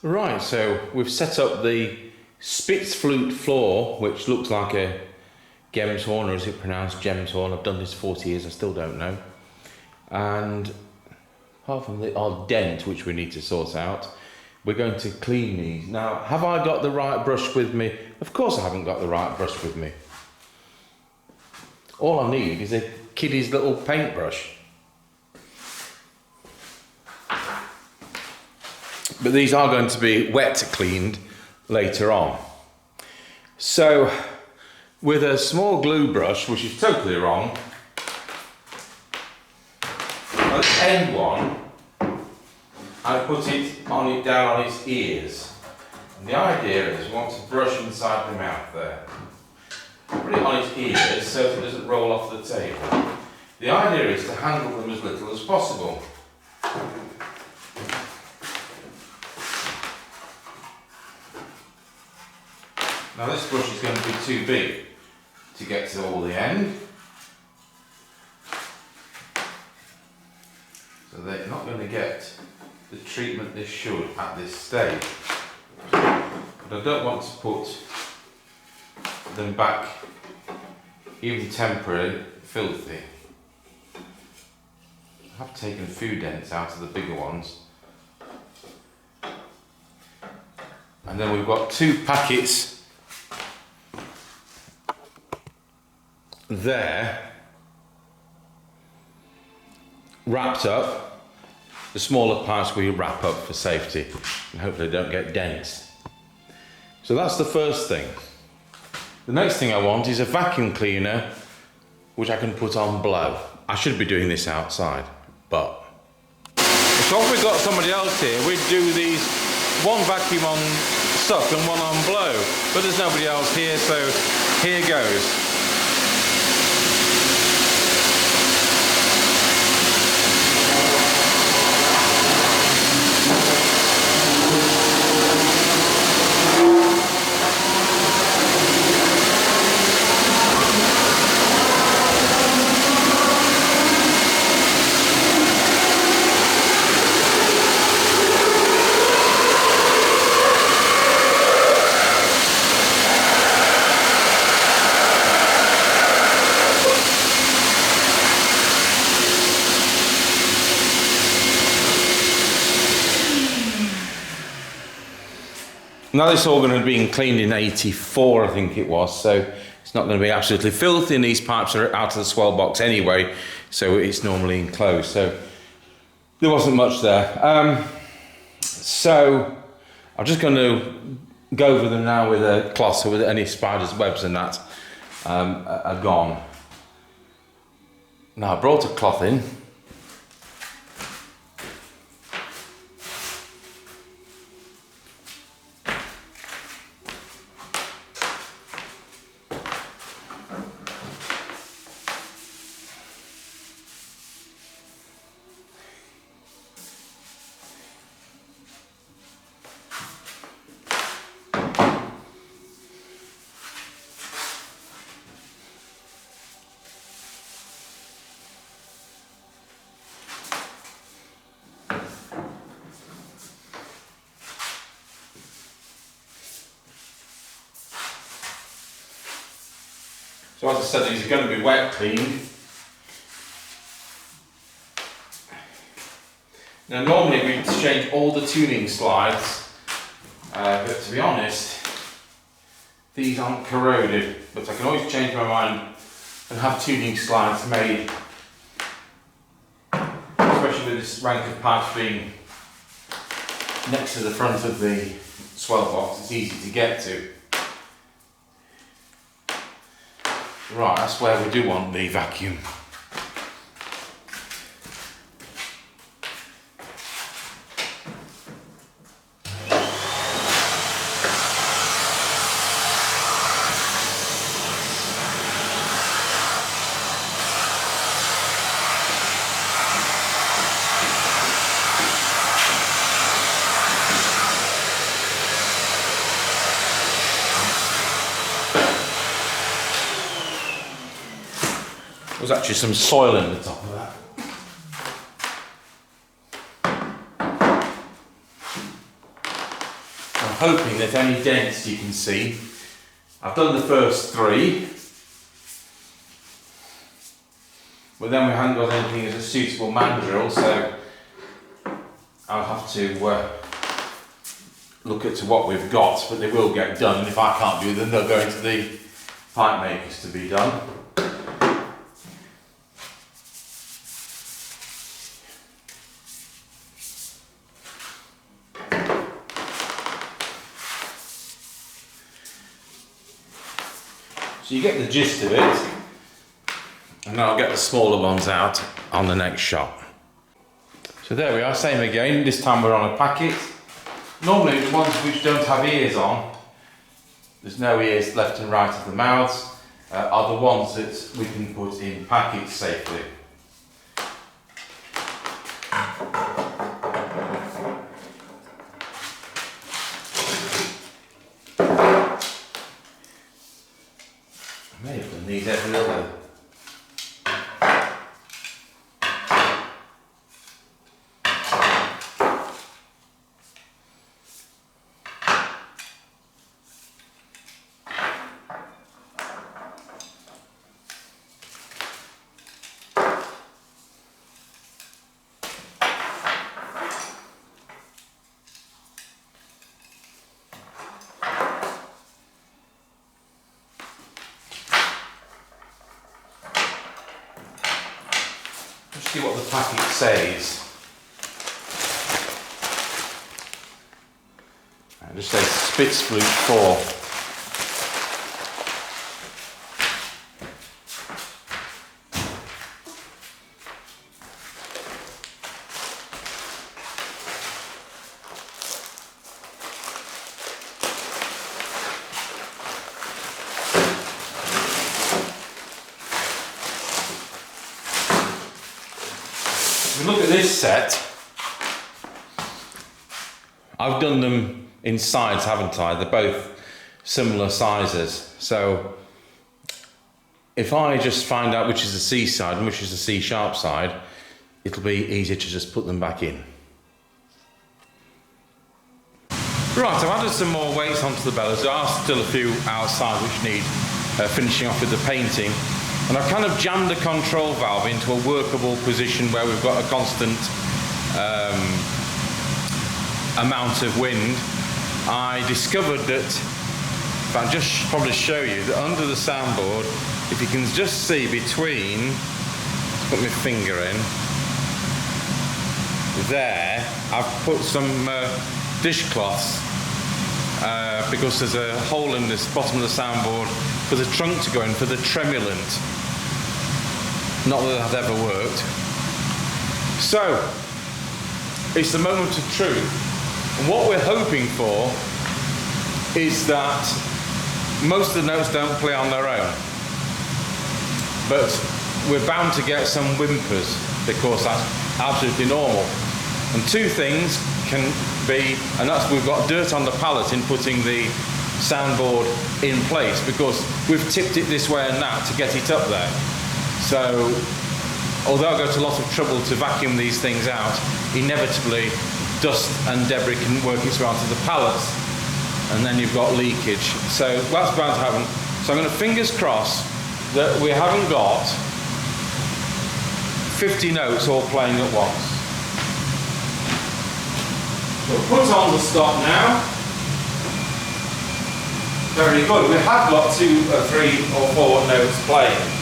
Right, so we've set up the Spitz flute floor, which looks like a Gemshorn, or is it pronounced Gemshorn? I've done this 40 years, I still don't know. And apart from the odd dent, which we need to sort out, we're going to clean these. Now, have I got the right brush with me? Of course I haven't got the right brush with me. All I need is a kiddie's little paintbrush. But these are going to be wet cleaned later on. So, with a small glue brush, which is totally wrong, on the end one, I put it down on its ears. And the idea is we want to brush inside the mouth there. Put it on its ears so that it doesn't roll off the table. The idea is to handle them as little as possible. Now this brush is going to be too big to get to all the end. So they're not going to get the treatment they should at this stage. But I don't want to put them back, even temporarily, filthy. I have taken a few dents out of the bigger ones. And then we've got 2 packets there, wrapped up. The smaller parts we wrap up for safety and hopefully don't get dents. So that's the first thing. The next thing I want is a vacuum cleaner which I can put on blow. I should be doing this outside, but because we've got somebody else here, we'd do these one vacuum on suck and one on blow, but there's nobody else here, so here goes. Now this is all going to be cleaned in 84, I think it was, so it's not going to be absolutely filthy, and these pipes are out of the swell box anyway, so it's normally enclosed, so there wasn't much there. So I'm just going to go over them now with a cloth, so with any spiders, webs and that are gone. Now I brought a cloth in. So as I said, these are going to be wet cleaned. Now normally we exchange all the tuning slides, but to be honest, these aren't corroded, but I can always change my mind and have tuning slides made, especially with this rank of pipes being next to the front of the swell box. It's easy to get to. Right, that's where we do want the vacuum. There's actually some soil in the top of that. hoping that any dents you can see. I've done the first 3, but then we haven't got anything as a suitable mandrel, so I'll have to look at what we've got, but they will get done, and if I can't do them, they'll go into the pipe makers to be done. So you get the gist of it, and then I'll get the smaller ones out on the next shot. So there we are, same again, this time we're on a packet. Normally the ones which don't have ears on, there's no ears left and right of the mouths, are the ones that we can put in packets safely. I may have done these every other. Let's see what the packet says. It just says Spitzflute 4. If we look at this set, I've done them in sides, haven't I? They're both similar sizes. So if I just find out which is the C side and which is the C sharp side, it'll be easier to just put them back in. Right, I've added some more weights onto the bellows. There are still a few outside which need finishing off with the painting. And I've kind of jammed the control valve into a workable position where we've got a constant amount of wind. I discovered that, if I just probably show you, that under the soundboard, if you can just see between, put my finger in, there, I've put some dishcloths because there's a hole in this bottom of the soundboard for the trunk to go in, for the tremulant. Not that that ever worked. So, it's the moment of truth. And what we're hoping for is that most of the notes don't play on their own. But we're bound to get some whimpers because that's absolutely normal. And two things can be, and that's we've got dirt on the pallet in putting the soundboard in place because we've tipped it this way and that to get it up there. So, although I go to a lot of trouble to vacuum these things out, inevitably dust and debris can work its way onto the pallets, and then you've got leakage. So that's bound to happen. So I'm going to fingers crossed that we haven't got 50 notes all playing at once. We'll put on the stop now. Very good. We have got 2 or 3 or 4 notes playing.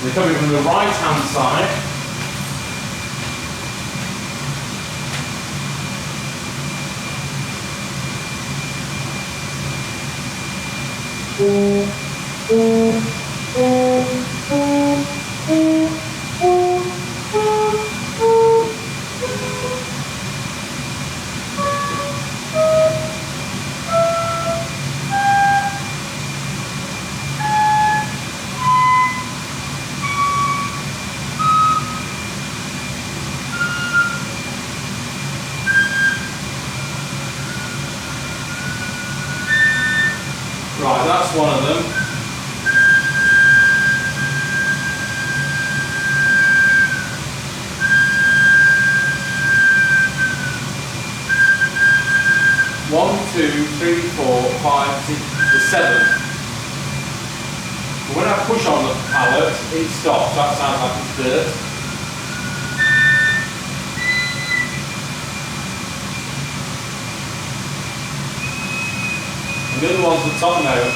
They're coming from the right hand side. Right, that's one of them. 5, 6, the 7th. But when I push on the pallet, it stops. That sounds like it's dirt. And the other one's the top note.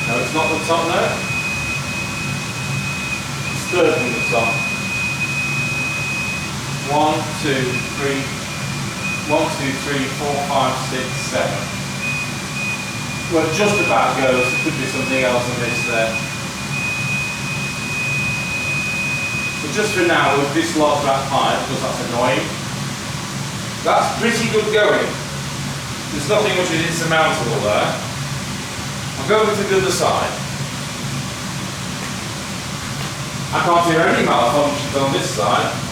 No, it's not the top note. It's third from the top. 1, 2, 3, 4, 5, 6, 7. Well, it just about goes. There could be something else I missed there. But just for now, we've dislodged that pipe because that's annoying. That's pretty good going. There's nothing which is insurmountable there. I'll go over to the other side. I can't hear any malfunctions on this side.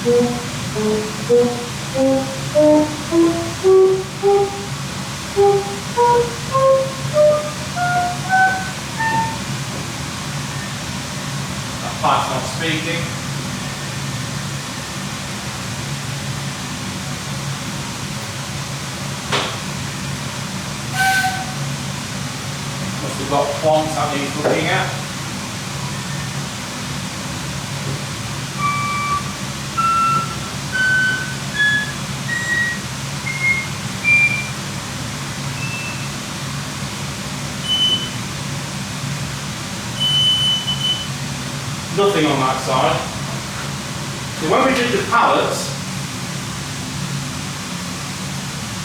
That pipe's not speaking. Must have got plants that needs looking at. Nothing on that side. So when we did the pallets,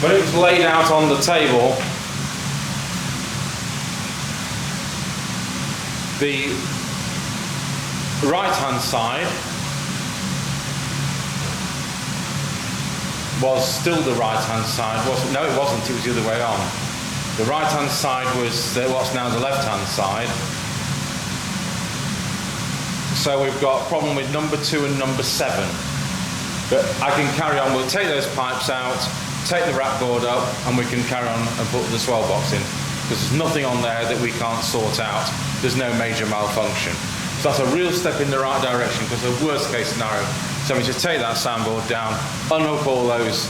when it was laid out on the table, the right hand side was still the right hand side. No, it wasn't, it was the other way on. The right hand side was what's now the left hand side. So we've got a problem with number 2 and number 7. But I can carry on, we'll take those pipes out, take the rack board up, and we can carry on and put the swell box in. Because there's nothing on there that we can't sort out. There's no major malfunction. So that's a real step in the right direction, because the worst case scenario, so we just take that soundboard down, unhook all those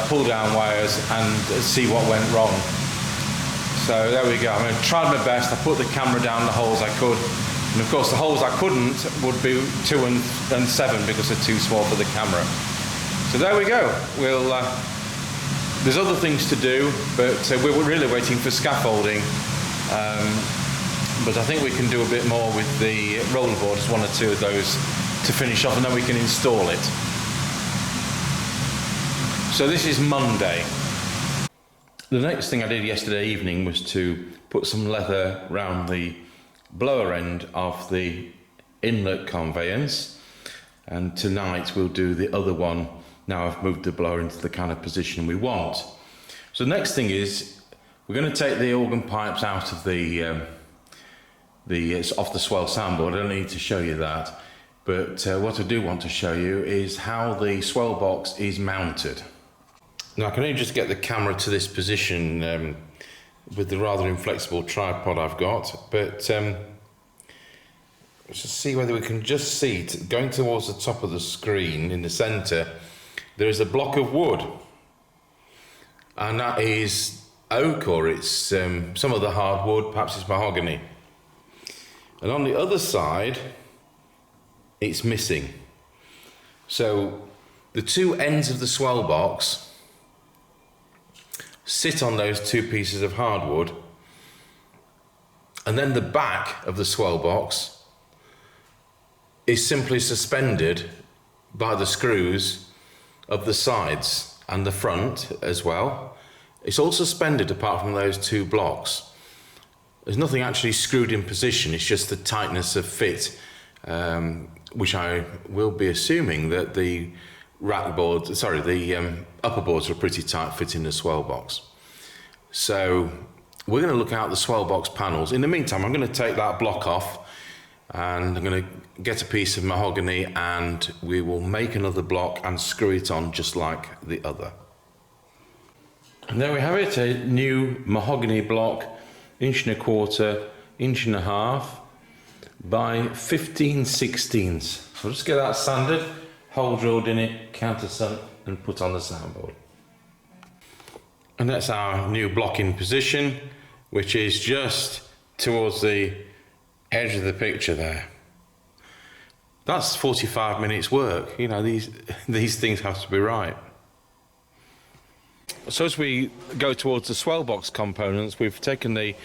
pull down wires and see what went wrong. So there we go. I tried my best, I put the camera down the holes I could. And of course the holes I couldn't would be 2 and 7 because they're too small for the camera. So there we go. There's other things to do, but we're really waiting for scaffolding. But I think we can do a bit more with the rollerboards, 1 or 2 of those to finish off, and then we can install it. So this is Monday. The next thing I did yesterday evening was to put some leather around the blower end of the inlet conveyance, and tonight we'll do the other one. Now I've moved the blower into the kind of position we want. So the next thing is we're going to take the organ pipes out of it's off the Swell soundboard. I don't need to show you that, but what I do want to show you is how the Swell box is mounted. Now I can only just get the camera to this position with the rather inflexible tripod I've got, but let's just see whether we can just see, going towards the top of the screen in the centre, there is a block of wood, and that is oak, or it's some of the hardwood, perhaps it's mahogany. And on the other side, it's missing. So the 2 ends of the Swell box sit on those 2 pieces of hardwood, and then the back of the Swell box is simply suspended by the screws of the sides and the front as well. It's all suspended apart from those 2 blocks. There's nothing actually screwed in position, it's just the tightness of fit, which I will be assuming that the upper boards are pretty tight fit in the Swell box. So we're going to look out the Swell box panels. In the meantime, I'm going to take that block off, and I'm going to get a piece of mahogany, and we will make another block and screw it on just like the other. And there we have it, a new mahogany block 1.25 1.5 by 15/16. So I'll just get that sanded, hole drilled in it, countersunk and put on the soundboard. And that's our new blocking position, which is just towards the edge of the picture there. That's 45 minutes work. You know, these things have to be right. So as we go towards the swell box components, we've taken the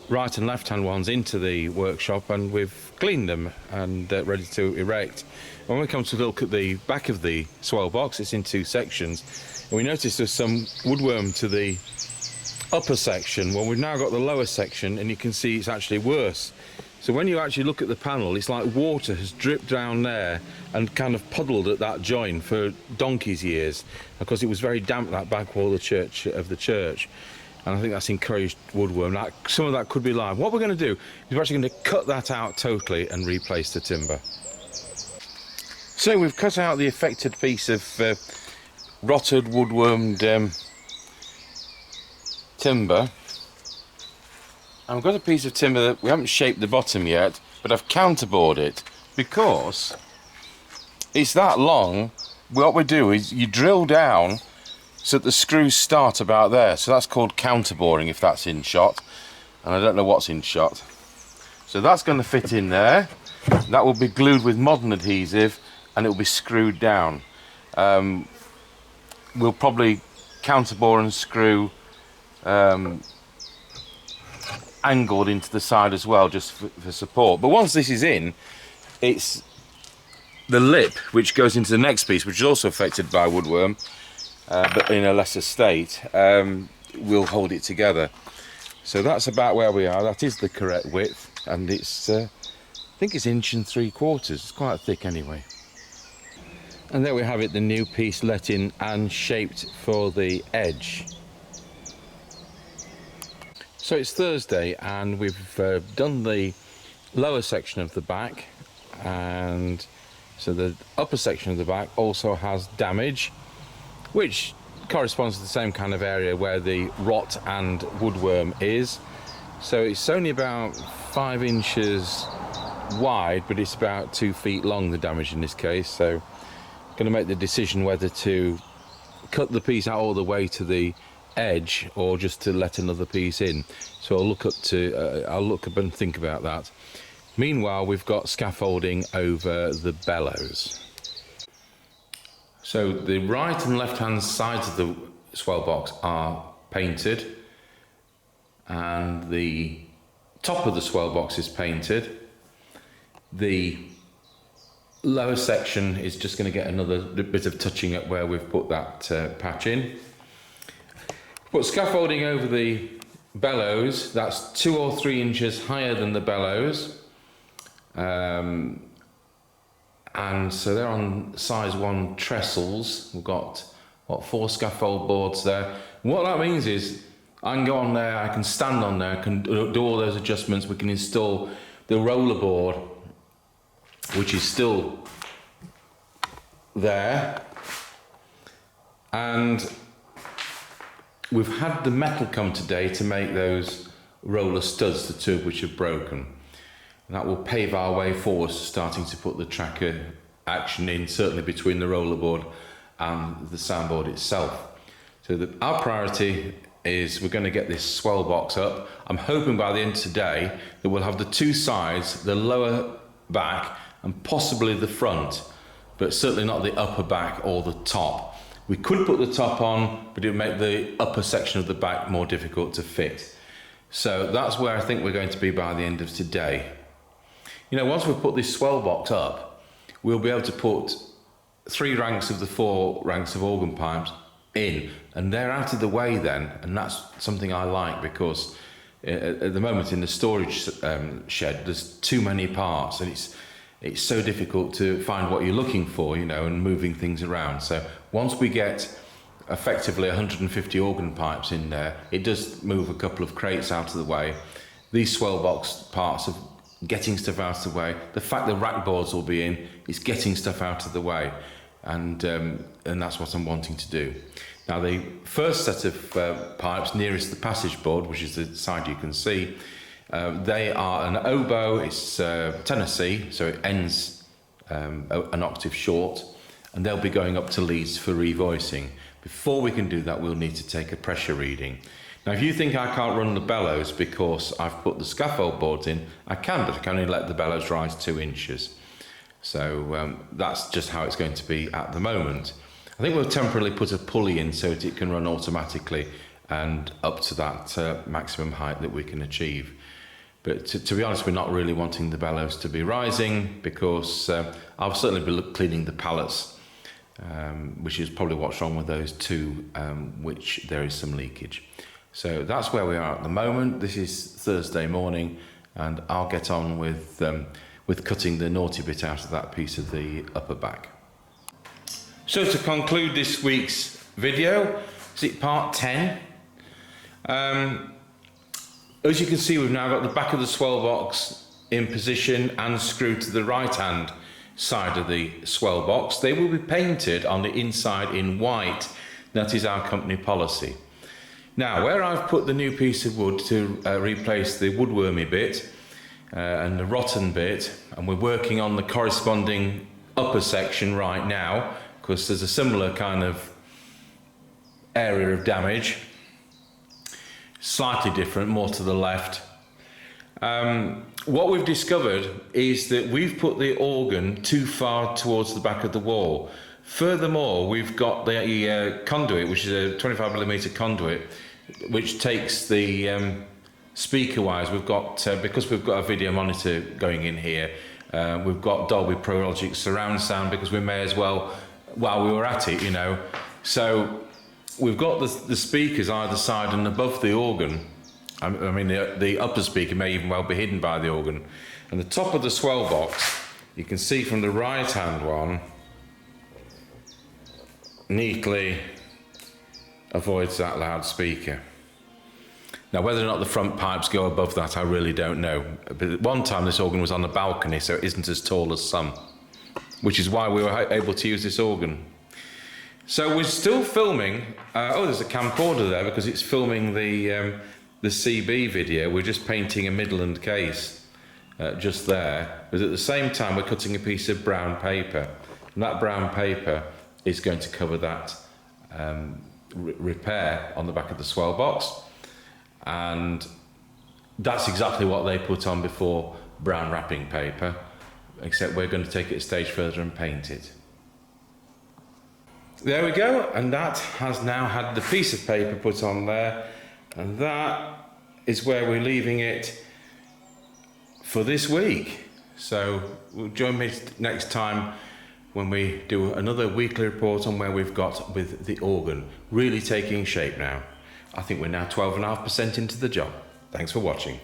right and left hand ones into the workshop and we've cleaned them and ready to erect. When we come to look at the back of the swell box, it's in two sections, and we notice there's some woodworm to the upper section. Well, we've now got the lower section and you can see it's actually worse. So when you actually look at the panel, it's like water has dripped down there and kind of puddled at that joint for donkey's years, because it was very damp, that back wall of the church. And I think that's encouraged woodworm. Some of that could be live. What we're going to do is we're actually going to cut that out totally and replace the timber. So we've cut out the affected piece of rotted woodwormed timber. And we've got a piece of timber that we haven't shaped the bottom yet, but I've counterbored it because it's that long. What we do is you drill down so that the screws start about there. So that's called counterboring, if that's in shot. And I don't know what's in shot. So that's going to fit in there. That will be glued with modern adhesive and it will be screwed down. We'll probably counterbore and screw angled into the side as well, just for support. But once this is in, it's the lip which goes into the next piece, which is also affected by woodworm, but in a lesser state, will hold it together. So that's about where we are. That is the correct width, and it's I think it's 1 3/4. It's quite thick anyway. And there we have it, the new piece let in and shaped for the edge. So it's Thursday and we've done the lower section of the back, and so the upper section of the back also has damage, which corresponds to the same kind of area where the rot and woodworm is. So it's only about 5 inches wide, but it's about 2 feet long, the damage in this case. So I'm going to make the decision whether to cut the piece out all the way to the edge or just to let another piece in. So I'll look up and think about that. Meanwhile, we've got scaffolding over the bellows. So the right and left hand sides of the swell box are painted and the top of the swell box is painted. The lower section is just going to get another bit of touching up where we've put that patch in. Put scaffolding over the bellows. That's 2 or 3 inches higher than the bellows, and so they're on size 1 trestles. We've got 4 scaffold boards there. What that means is I can go on there, I can stand on there, I can do all those adjustments. We can install the roller board, which is still there, and we've had the metal come today to make those roller studs, the 2 of which have broken. And that will pave our way forward, starting to put the tracker action in, certainly between the roller board and the soundboard itself. So our priority is we're going to get this swell box up. I'm hoping by the end of today that we'll have the 2 sides, the lower back and possibly the front, but certainly not the upper back or the top. We could put the top on, but it would make the upper section of the back more difficult to fit. So that's where I think we're going to be by the end of today. You know, once we've put this swell box up, we'll be able to put 3 ranks of the 4 ranks of organ pipes in, and they're out of the way then, and that's something I like, because at the moment in the storage shed there's too many parts, and it's so difficult to find what you're looking for, you know, and moving things around. So once we get effectively 150 organ pipes in there, it does move a couple of crates out of the way. These swell box parts of getting stuff out of the way. The fact the rack boards will be in is getting stuff out of the way, and that's what I'm wanting to do. Now the first set of pipes nearest the passage board, which is the side you can see, they are an oboe, it's tenor C, so it ends an octave short, and they'll be going up to leads for revoicing. Before we can do that, we'll need to take a pressure reading. Now if you think I can't run the bellows because I've put the scaffold boards in, I can, but I can only let the bellows rise 2 inches. So that's just how it's going to be at the moment. I think we'll temporarily put a pulley in so that it can run automatically and up to that maximum height that we can achieve. But to be honest, we're not really wanting the bellows to be rising because I'll certainly be cleaning the pallets, which is probably what's wrong with those 2, which there is some leakage. So that's where we are at the moment. This is Thursday morning, and I'll get on with cutting the naughty bit out of that piece of the upper back. So to conclude this week's video, is it part 10? As you can see, we've now got the back of the swell box in position and screwed to the right hand side of the swell box. They will be painted on the inside in white. That is our company policy. Now, where I've put the new piece of wood to replace the woodwormy bit and the rotten bit, and we're working on the corresponding upper section right now, because there's a similar kind of area of damage, slightly different, more to the left. What we've discovered is that we've put the organ too far towards the back of the wall. Furthermore, we've got the conduit, which is a 25mm conduit, which takes the speaker wires. We've got, because we've got a video monitor going in here, we've got Dolby Pro Logic surround sound, because we may as well, while we were at it, you know. So we've got the speakers either side and above the organ. I mean, the upper speaker may even well be hidden by the organ. And the top of the swell box, you can see from the right-hand one, neatly avoids that loudspeaker. Now, whether or not the front pipes go above that, I really don't know. But at one time, this organ was on the balcony, so it isn't as tall as some, which is why we were able to use this organ. So we're still filming. Oh, there's a camcorder there because it's filming the CB video. We're just painting a Midland case just there. But at the same time, we're cutting a piece of brown paper. And that brown paper is going to cover that repair on the back of the swell box. And that's exactly what they put on before, brown wrapping paper, except we're going to take it a stage further and paint it. There we go, and that has now had the piece of paper put on there, and that is where we're leaving it for this week. So join me next time when we do another weekly report on where we've got with the organ really taking shape now. I think we're now 12.5% into the job. Thanks for watching.